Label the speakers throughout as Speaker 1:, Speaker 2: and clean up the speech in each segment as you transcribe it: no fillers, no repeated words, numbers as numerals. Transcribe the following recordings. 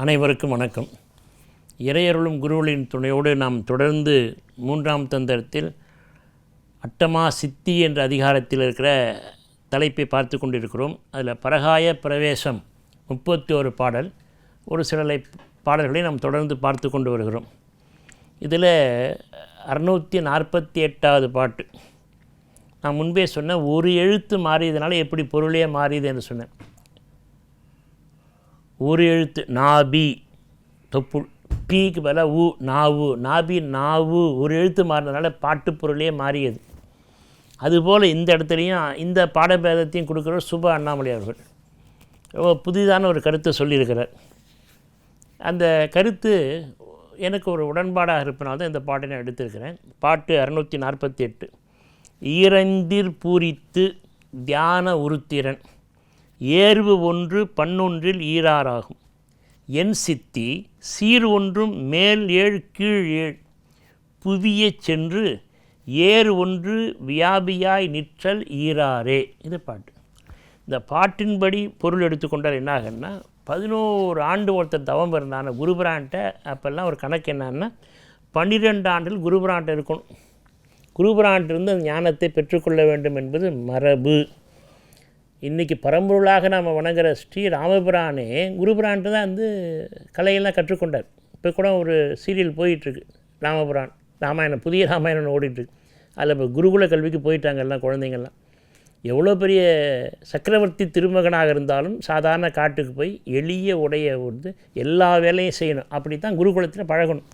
Speaker 1: அனைவருக்கும் வணக்கம். இறையருளும் குருவலின் துணையோடு நாம் தொடர்ந்து 3ஆம் தந்திரத்தில் அட்டமா சித்தி என்ற அதிகாரத்தில் இருக்கிற தலைப்பை பார்த்து கொண்டிருக்கிறோம். அதில் பரகாய பிரவேசம் 31 பாடல், ஒரு சில பாடல்களை நாம் தொடர்ந்து பார்த்து கொண்டு வருகிறோம். இதில் 648வது பாட்டு. நான் முன்பே சொன்னேன், ஒரு எழுத்து மாறியதுனால எப்படி பொருளே மாறியது என்று சொன்னேன். ஒரு எழுத்து நாபி தொப்புள், பீக்கு பதிலாக ஊ, நாவு, நாபி நாவு, ஒரு எழுத்து மாறினதுனால பாட்டு பொருளே மாறியது. அதுபோல் இந்த இடத்துலையும் இந்த பாடபேதத்தையும் கொடுக்குறவர் சுப அண்ணாமலை அவர்கள் ரொம்ப புதிதான ஒரு கருத்தை சொல்லியிருக்கிறார். அந்த கருத்து எனக்கு ஒரு உடன்பாடாக இருப்பனால் தான் இந்த பாட்டை நான் எடுத்திருக்கிறேன். பாட்டு 648. ஈரந்திர் பூரித்து தியான உருத்திரன் ஏர்வு ஒன்று பண்ணொன்றில் ஈராறாகும் என் சித்தி சீர் ஒன்றும் மேல் ஏழு கீழ் ஏழ் புவிய சென்று ஏறு ஒன்று வியாபியாய் நிற்றல் ஈராரே. இது பாட்டு. இந்த பாட்டின்படி பொருள் எடுத்துக்கொண்டால் என்ன ஆகுன்னா, 11 ஆண்டு ஒருத்தர் தவம் இருந்தான குருபிரான்ட்ட. அப்போல்லாம் ஒரு கணக்கு என்னன்னா, 12 ஆண்டில் குருபிரான்ட்ட இருக்கணும். குருபிரான்ட்டிருந்து அந்த ஞானத்தை பெற்றுக்கொள்ள வேண்டும் என்பது மரபு. இன்றைக்கி பரம்பொருளாக நாம் வணங்குற ஸ்ரீ ராமபிரானே குருபிரான்ட்டு தான் கலையெல்லாம் கற்றுக்கொண்டார். இப்போ கூட ஒரு சீரியல் போயிட்டுருக்கு, ராமபிரான் ராமாயணம், புதிய ராமாயணம் ஓடிட்டுருக்கு. அதில் இப்போ குருகுல கல்விக்கு போயிட்டாங்க எல்லாம் குழந்தைங்கள்லாம். எவ்வளோ பெரிய சக்கரவர்த்தி திருமகனாக இருந்தாலும் சாதாரண காட்டுக்கு போய் எளிய உடைய எல்லா வேலையும் செய்யணும். அப்படி தான் குருகுலத்தில் பழகணும்.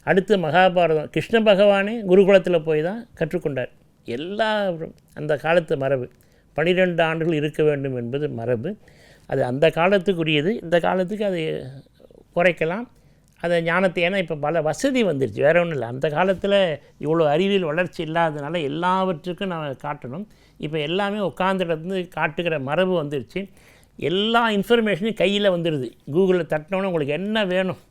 Speaker 1: அடுத்து மகாபாரதம், கிருஷ்ண பகவானே குருகுலத்தில் போய் தான் கற்றுக்கொண்டார். எல்லா அந்த காலத்து மரபு 12 ஆண்டுகள் இருக்க வேண்டும் என்பது மரபு. அது அந்த காலத்துக்குரியது. இந்த காலத்துக்கு அதை குறைக்கலாம், அதை ஞானத்தை. ஏன்னா இப்போ பல வசதி வந்துருச்சு, வேறு ஒன்றும் இல்லை. அந்த காலத்தில் இவ்வளோ அறிவியல் வளர்ச்சி இல்லாததுனால எல்லாவற்றுக்கும் நான் காட்டணும். இப்போ எல்லாமே உட்காந்துட்டு காட்டுக்கிற மரபு வந்துருச்சு. எல்லா இன்ஃபர்மேஷனும் கையில் வந்துடுது. கூகுளில் தட்டினோன்னு உங்களுக்கு என்ன வேணும்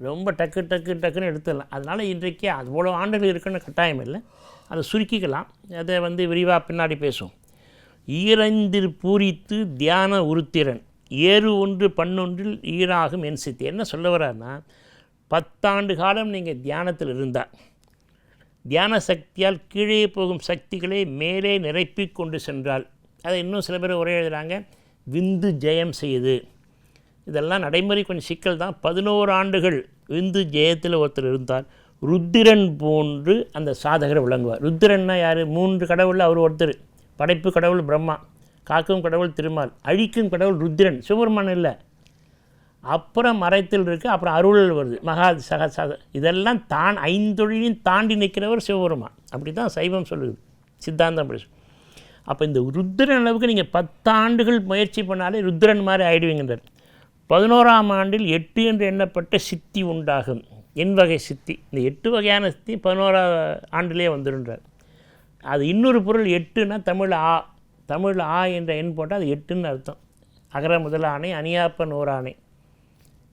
Speaker 1: ரொம்ப டக்குன்னு எடுத்துடலாம். அதனால் இன்றைக்கு அவ்வளோ ஆண்டுகள் இருக்குன்னு கட்டாயம் இல்லை, அதை சுருக்கிக்கலாம். அதை விரிவாக பின்னாடி பேசுவோம். ஈரந்திர் பூரித்து தியான உருத்திரன் ஏறு ஒன்று பண்ணொன்றில் ஈராகும் என் சித்தி. என்ன சொல்ல வர்றாருன்னா, 10 ஆண்டு காலம் நீங்கள் தியானத்தில் இருந்தால் தியான சக்தியால் கீழே போகும் சக்திகளை மேலே நிரப்பி கொண்டு சென்றால், அதை இன்னும் சில பேர் உரை எழுதுகிறாங்க, விந்து ஜெயம் செய்யுது. இதெல்லாம் நடைமுறை கொஞ்சம் சிக்கல் தான். 11 ஆண்டுகள் விந்து ஜெயத்தில் ஒருத்தர் இருந்தால் ருத்திரன் போன்று அந்த சாதகரை விளங்குவார். ருத்திரன்னா யார்? 3 கடவுளில் அவர் ஒருத்தர். படைப்பு கடவுள் பிரம்மா, காக்கும் கடவுள் திருமால், அழிக்கும் கடவுள் ருத்திரன், சிவபெருமான் இல்லை. அப்புறம் மறைத்தில் இருக்குது, அப்புறம் அருள் வருது, மகா இதெல்லாம் தான் 5 தொழிலையும் தாண்டி நிற்கிறவர் சிவபெருமான். அப்படி தான் சைவம் சொல்லுது, சித்தாந்தம் அப்படி. அப்போ இந்த ருத்திரன் அளவுக்கு நீங்கள் 10 ஆண்டுகள் முயற்சி பண்ணாலே ருத்திரன் மாதிரி ஆகிடுவீங்கன்றார். 11ஆம் ஆண்டில் 8 என்று எண்ணப்பட்ட சித்தி உண்டாகும். என் வகை சித்தி. இந்த 8 வகையான சித்தி 11ஆம் ஆண்டிலே வந்துடுன்றார். அது இன்னொரு பொருள். 8னா தமிழ் ஆ என்ற எண் போட்டால் அது 8ன்னு அர்த்தம். அகர முதல் ஆணை அணியாப்பன் ஓராணை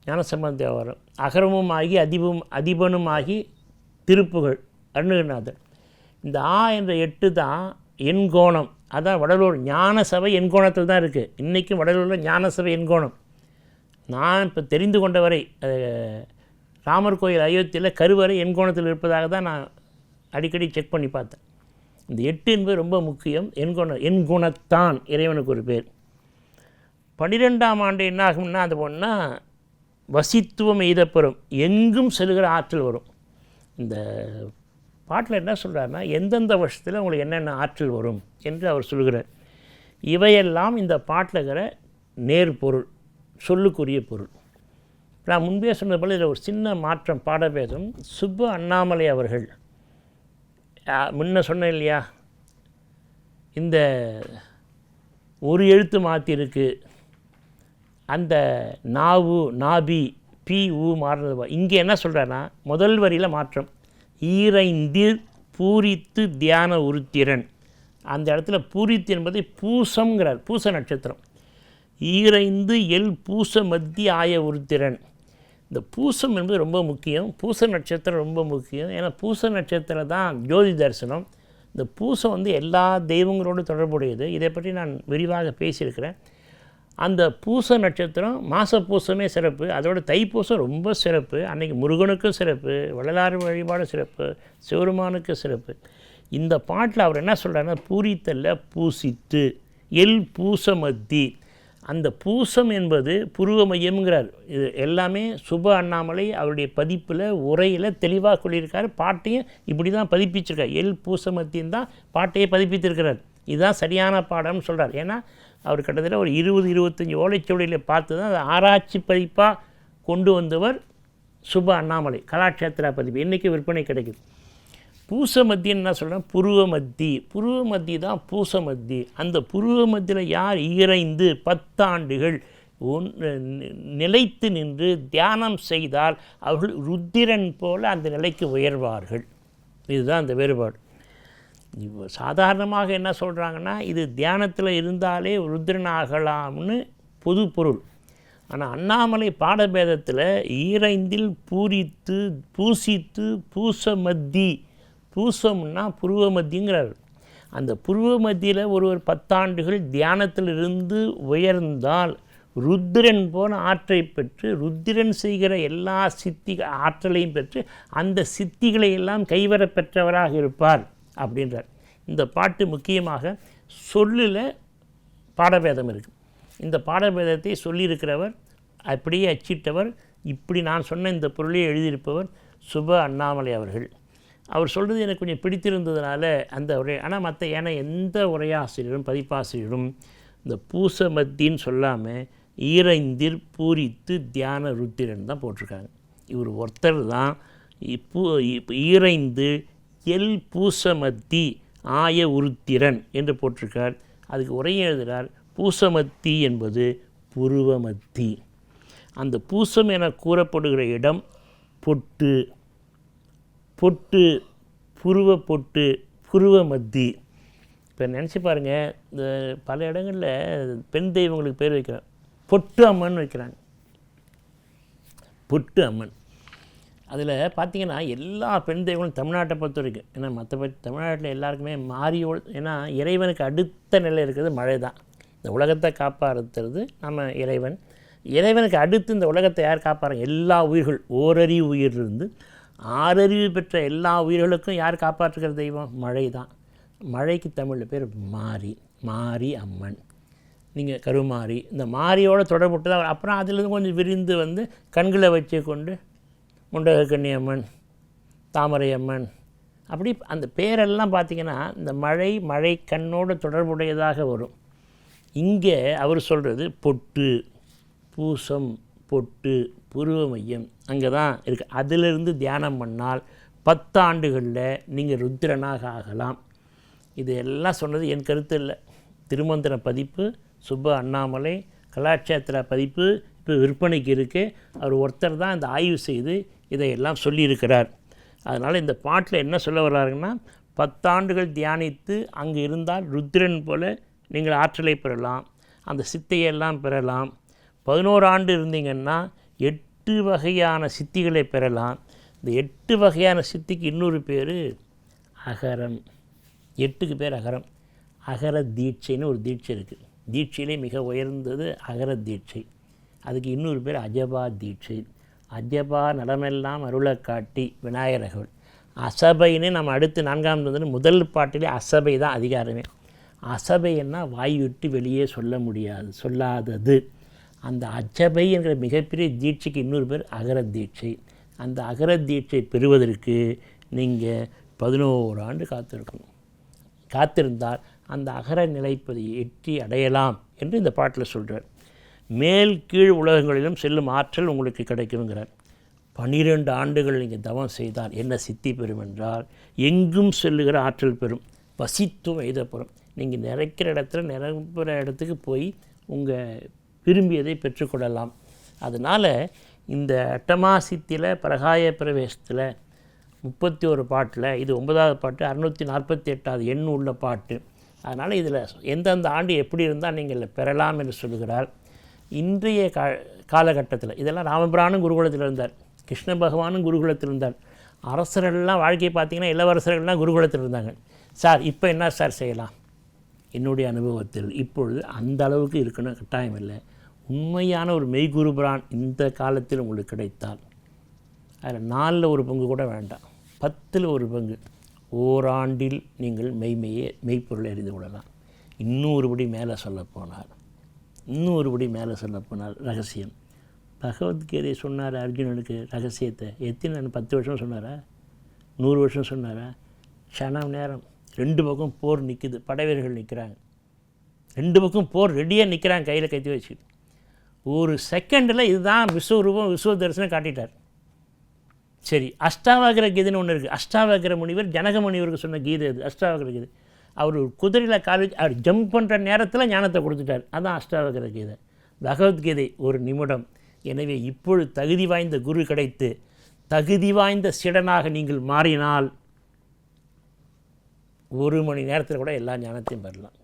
Speaker 1: ஞானசம்பந்த தேவாரம். அகரமும் ஆகி அதிபனும் ஆகி திருப்புகழ் அருணகிரிநாதர். இந்த ஆ என்ற 8 தான் எண்கோணம். அதான் வடலூர் ஞான சபை எண்கோணத்தில் தான் இருக்குது. இன்றைக்கும் வடலூரில் ஞான சபை எண்கோணம். நான் இப்போ தெரிந்து கொண்ட வரை ராமர் கோயில் அயோத்தியில் கருவறை எண்கோணத்தில் இருப்பதாக தான் நான் அடிக்கடி செக் பண்ணி பார்த்தேன். இந்த 8 என்பது ரொம்ப முக்கியம். எண்குணத்தான் இறைவனுக்கு ஒரு பேர். 12ஆம் ஆண்டு என்ன ஆகும்னா, அது போனா வசித்துவம் எய்தப்பெறும், எங்கும் செல்கிற ஆற்றல் வரும். இந்த பாட்டில் என்ன சொல்கிறாருன்னா, எந்தெந்த வருஷத்தில் உங்களுக்கு என்னென்ன ஆற்றல் வரும் என்று அவர் சொல்கிறார். இவையெல்லாம் இந்த பாட்டில் இருக்கிற நேர்பொருள், சொல்லுக்குரிய பொருள். நான் முன்பே சொன்னது போல் இதில் ஒரு சின்ன மாற்றம், பாடபேதம். சுப்பு அண்ணாமலை அவர்கள் முன்ன சொன்னேன் இல்லையா, இந்த ஒரு எழுத்து மாற்றிருக்கு. அந்த நாவு நாபி பி ஊ மாறினது. இங்கே என்ன சொல்கிறேன்னா, முதல் வரியில் மாற்றம். ஈரைந்திர் பூரித்து தியான உருத்திரன். அந்த இடத்துல பூரித்து என்பதை பூசம்ங்கிறார், பூச நட்சத்திரம். ஈரைந்து எல் பூச மத்திய ஆய உருத்திரன். இந்த பூசம் என்பது ரொம்ப முக்கியம். பூச நட்சத்திரம் ரொம்ப முக்கியம். ஏன்னா பூச நட்சத்திரம் தான் ஜோதி தரிசனம். இந்த பூசம் எல்லா தெய்வங்களோடு தொடர்புடையது. இதை பற்றி நான் விரிவாக பேசியிருக்கிறேன். அந்த பூச நட்சத்திரம் மாத பூசமே சிறப்பு, அதோட தைப்பூசம் ரொம்ப சிறப்பு. அன்றைக்கி முருகனுக்கும் சிறப்பு, வள்ளலார் வழிபாடு சிறப்பு, சிவருமானுக்கு சிறப்பு. இந்த பாட்டில் அவர் என்ன சொல்கிறாருன்னா, பூரித்தல்ல பூசித்து எல் பூசமத்தி. அந்த பூசம் என்பது புருவ மையம்ங்கிறார். இது எல்லாமே சுப அண்ணாமலை அவருடைய பதிப்பில் உரையில் தெளிவாக சொல்லியிருக்கார். பாட்டையும் இப்படி தான் பதிப்பிச்சிருக்கார். எல் பூசமத்தின்னு தான் பாட்டையே பதிப்பித்திருக்கிறார். இதுதான் சரியான பாடம்னு சொல்கிறார். ஏன்னா அவர் கிட்டத்தட்ட ஒரு 20-25 ஓலைச்சுவடியில் பார்த்து தான் அதை ஆராய்ச்சி பதிப்பாக கொண்டு வந்தவர் சுப அண்ணாமலை. கலாட்சேத்திரா பதிப்பு இன்றைக்கி விற்பனை கிடைக்குது. பூசமத்தின்னு என்ன சொல்கிறேன், புருவமத்தி தான் பூசமத்தி. அந்த புருவமத்தியில் யார் இறைந்து 10 ஆண்டுகள் நிலைத்து நின்று தியானம் செய்தால் அவர்கள் ருத்திரன் போல அந்த நிலைக்கு உயர்வார்கள். இதுதான் அந்த வேறுபாடு. இப்போ சாதாரணமாக என்ன சொல்கிறாங்கன்னா, இது தியானத்தில் இருந்தாலே ருத்ரன் ஆகலாம்னு பொது பொருள். ஆனால் அண்ணாமலை பாடபேதத்தில் ஈரைந்தில் பூரித்து பூசித்து பூசமத்தி, பூசம்னா புருவ மத்திங்கிறார். அந்த புருவ மத்தியில் ஒருவர் 10 ஆண்டுகள் தியானத்தில் இருந்து உயர்ந்தால் ருத்திரன் போன ஆற்றை பெற்று, ருத்திரன் செய்கிற எல்லா சித்தி ஆற்றலையும் பெற்று அந்த சித்திகளை எல்லாம் கைவர பெற்றவராக இருப்பார் அப்படின்றார். இந்த பாட்டு முக்கியமாக சொல்லில் பாடபேதம் இருக்குது. இந்த பாடபேதத்தை சொல்லியிருக்கிறவர், அப்படியே அச்சிட்டவர், இப்படி நான் சொன்ன இந்த பொருளை எழுதியிருப்பவர் சுப அண்ணாமலை அவர்கள். அவர் சொல்கிறது எனக்கு கொஞ்சம் பிடித்திருந்ததுனால அந்த உரை. ஆனால் மற்ற ஏன்னா எந்த உரையாசிரியரும் பதிப்பாசிரியரும் இந்த பூசமத்தின்னு சொல்லாமல் ஈரைந்தில் பூரித்து தியான ருத்திரன் தான் போட்டிருக்காங்க. இவர் ஒருத்தர் தான் ஈரைந்து எல் பூசமத்தி ஆய உருத்திரன் என்று போட்டிருக்கார். அதுக்கு உரையை எழுதுகிறார், பூசமத்தி என்பது புருவமத்தி. அந்த பூசம் என கூறப்படுகிற இடம் பொட்டு, பொட்டு புருவ பொட்டு, புருவமத்தி. இப்போ நினச்சி பாருங்கள், இந்த பல இடங்களில் பெண் தெய்வங்களுக்கு பேர் வைக்கிறாங்க, பொட்டு அம்மன் வைக்கிறாங்க. பொட்டு அம்மன் அதில் பார்த்திங்கன்னா எல்லா பெண் தெய்வங்களும் தமிழ்நாட்டை பொறுத்த வரைக்கும், ஏன்னா மற்றபடி தமிழ்நாட்டில் எல்லாருக்குமே மாரியோடு, ஏன்னா இறைவனுக்கு அடுத்த நிலை இருக்கிறது மழை தான். இந்த உலகத்தை காப்பாற்றுறது நம்ம இறைவன். இறைவனுக்கு அடுத்து இந்த உலகத்தை யார் காப்பாற்றுறாங்க? எல்லா உயிர்கள், ஓரறிவு உயிரிலிருந்து 6 அறிவு பெற்ற எல்லா உயிர்களுக்கும் யார் காப்பாற்றுகிற தெய்வம்? மழை தான். மழைக்கு தமிழில் பேர் மாரி, மாரி அம்மன். நீங்கள் கருமாரி, இந்த மாரியோடு தொடர்புட்டு தான். அப்புறம் அதிலிருந்து கொஞ்சம் விரிந்து வந்து கண்களை வச்சு கொண்டு முண்டகக்கண்ணி அம்மன், தாமரை அம்மன், அப்படி அந்த பேரெல்லாம் பார்த்திங்கன்னா இந்த மழை கண்ணோடு தொடர்புடையதாக வரும். இங்கே அவர் சொல்கிறது பொட்டு, பூசம், பொட்டு, புருவ மையம் அங்கே தான் இருக்குது. அதிலிருந்து தியானம் பண்ணால் 10 ஆண்டுகளில் நீங்கள் ருத்திரனாக ஆகலாம். இது எல்லாம் சொன்னது என் கருத்து இல்லை. திருமந்திர பதிப்பு சுப்ப அண்ணாமலை, கலாட்சேத்திரா பதிப்பு இப்போ விற்பனைக்கு இருக்குது. அவர் ஒருத்தர் தான் இந்த ஆய்வு செய்து இதையெல்லாம் சொல்லியிருக்கிறார். அதனால் இந்த பாட்டில் என்ன சொல்ல வர்றாருங்கன்னா, 10 ஆண்டுகள் தியானித்து அங்கே இருந்தால் ருத்ரன் போல் நீங்கள் ஆற்றலை பெறலாம், அந்த சித்தையெல்லாம் பெறலாம். 11 ஆண்டு இருந்தீங்கன்னா 8 வகையான சித்திகளை பெறலாம். இந்த 8 வகையான சித்திக்கு இன்னொரு பேர் அகரம். 8க்கு பேர் அகரம். அகர தீட்சைன்னு ஒரு தீட்சை இருக்குது. தீட்சையிலே மிக உயர்ந்தது அகர தீட்சை. அதுக்கு இன்னொரு பேர் அஜபா தீட்சை. அஜபா நலமெல்லாம் அருளை காட்டி விநாயகர்கள். அசபைன்னு நம்ம அடுத்து 4ஆம் வந்து முதல் பாட்டிலே அசபை தான் அதிகாரமே. அசபைன்னா வாய் விட்டு வெளியே சொல்ல முடியாது, சொல்லாதது. அந்த அஜபை என்கிற மிகப்பெரிய தீட்சைக்கு இன்னொரு பேர் அகர தீட்சை. அந்த அகர தீட்சை பெறுவதற்கு நீங்கள் 11 ஆண்டு காத்திருக்கணும். காத்திருந்தால் அந்த அகர நிலைப்பதை எட்டி அடையலாம் என்று இந்த பாட்டில் சொல்கிறார். மேல் கீழ் உலகங்களிலும் செல்லும் ஆற்றல் உங்களுக்கு கிடைக்குங்கிறார். 12 ஆண்டுகள் நீங்கள் தவம் செய்தால் என்ன சித்தி பெறும் என்றால், எங்கும் செல்லுகிற ஆற்றல் பெறும், வசித்துவம் எய்தப்பெறும். நீங்கள் நிறைக்கிற இடத்துல நிரப்புற இடத்துக்கு போய் உங்கள் விரும்பியதை பெற்றுக்கொள்ளலாம். அதனால் இந்த அட்டமா சித்தியில் பிரகாய பிரவேசத்தில் 31 பாட்டில் இது 9வது பாட்டு, 648வது எண் உள்ள பாட்டு. அதனால் இதில் எந்தெந்த ஆண்டு எப்படி இருந்தால் நீங்கள் பெறலாம் என்று சொல்லுகிறார். இன்றைய காலகட்டத்தில் இதெல்லாம் ராமபிரானும் குருகுலத்தில் இருந்தார், கிருஷ்ண பகவானும் குருகுலத்தில் இருந்தார். அரசர்கள்லாம் வாழ்க்கையை பார்த்திங்கன்னா இளவரசர்கள்லாம் குருகுலத்தில் இருந்தாங்க. சார் இப்போ என்ன சார் செய்யலாம்? என்னுடைய அனுபவத்தில் இப்பொழுது அந்த அளவுக்கு இருக்கணும் கட்டாயம் இல்லை. உண்மையான ஒரு மெய்குருபிரான் இந்த காலத்தில் உங்களுக்கு கிடைத்தால் அதில் 4ல் ஒரு பங்கு கூட வேண்டாம், 10ல் ஒரு பங்கு, ஓராண்டில் நீங்கள் மெய்ப்பொருளை அறிந்து கொள்ளலாம். இன்னொருபடி மேலே சொல்லப்போனால் ரகசியம் பகவத்கீதை சொன்னார் அர்ஜுனனுக்கு ரகசியத்தை. எத்தனை 10 வருஷம் சொன்னாரா, 100 வருஷம் சொன்னாரா? க்ஷணம் நேரம். 2 பக்கம் போர் நிற்குது, படைவீரர்கள் நிற்கிறாங்க, 2 பக்கம் போர் ரெடியாக நிற்கிறாங்க, கையில் கைத்தி வச்சு. ஒரு செகண்டில் இதுதான் விஸ்வரூபம், விஸ்வ தரிசனம் காட்டிட்டார். சரி, அஷ்டாவகர கீதைன்னு ஒன்று இருக்குது. அஷ்டாவகர முனிவர் ஜனக முனிவருக்கு சொன்ன கீதை அது அஷ்டாவகர கீதை. அவர் குதிரையில் கால் வச்சு அவர் ஜம்ப் பண்ணுற நேரத்தில் ஞானத்தை கொடுத்துட்டார். அதுதான் அஷ்டாவகர கீதை. பகவத்கீதை ஒரு நிமிடம். எனவே இப்பொழுது தகுதி வாய்ந்த குரு கிடைத்து தகுதி வாய்ந்த சீடனாக நீங்கள் மாறினால் 1 மணி நேரத்தில் கூட எல்லா ஞானத்தையும் பெறலாம்.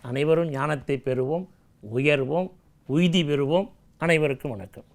Speaker 1: அனைவரும் ஞானத்தை பெறுவோம், உயர்வோம், உய்தி பெறுவோம். அனைவருக்கும் வணக்கம்.